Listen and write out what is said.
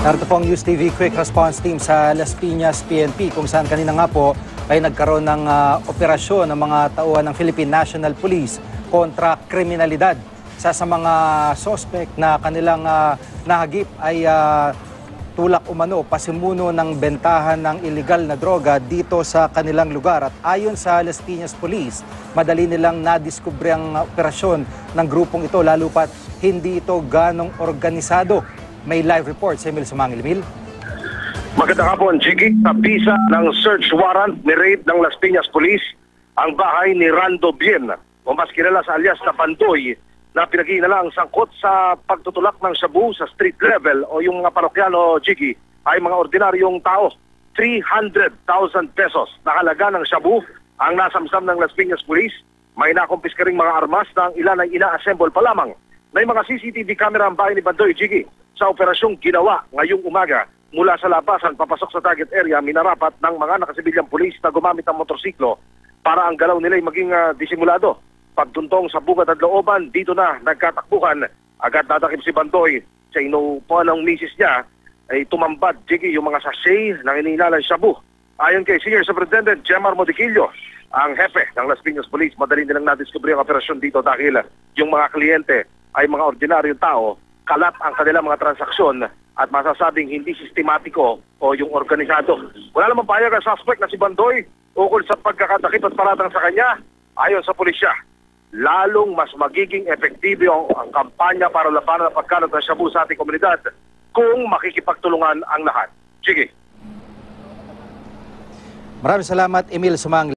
Narito po ang News TV Quick Response Team sa Las Piñas, PNP, kung saan kanina nga po ay nagkaroon ng operasyon ng mga tauhan ng Philippine National Police kontra kriminalidad. Sa mga suspect na kanilang nahagip ay tulak umano, pasimuno ng bentahan ng iligal na droga dito sa kanilang lugar. At ayon sa Las Piñas Police, madali nilang nadiskubre ang operasyon ng grupong ito, lalo pat hindi ito ganong organisado. May live report sa Emil Sumangil. Emil? Magandang hapon, Chiki. Sa bisa ng search warrant ni raid ng Las Piñas Police ang bahay ni Rando Bien, o mas kilala sa alias na Bandoy, na pinag-iinala ang sangkot sa pagtutulak ng shabu sa street level o yung mga parokyano, Chiki, ay mga ordinaryong tao. 300,000 pesos na halaga ng shabu ang nasamsam ng Las Piñas Police. May nakumpiska ring mga armas na ang ilan ay ina-assemble pa lamang. May mga CCTV camera ang bahay ni Bandoy, Chiki. Sa operasyong ginawa ngayong umaga mula sa labasan papasok sa target area, minarapat ng mga nakasibilyang pulis na gumamit ng motorsiklo para ang galaw nila ay maging disimulado. Pagtuntong sa bungad at looban, dito na nagkatakbuhan. Agad natakip si Bandoy. Sa inuupuan ng misis niya ay tumambad, Jiggy, yung mga sachet ng inilalang shabu. Ayon kay Senior Superintendent Jemar Modiquillo, ang hepe ng Las Piñas Police, madali nilang nadiskubre ang operasyon dito dahil yung mga kliyente ay mga ordinaryong tao, kalat ang kanilang mga transaksyon at masasabing hindi sistematiko o yung organisado. Wala namang payag ang suspect na si Bandoy ukol sa pagkakatakip at paratang sa kanya. Ayon sa pulisya, lalong mas magiging epektibo ang kampanya para labanan ang pagkalat ng shabu sa ating komunidad kung makikipagtulungan ang lahat. Sige. Maraming salamat, Emil Sumangil.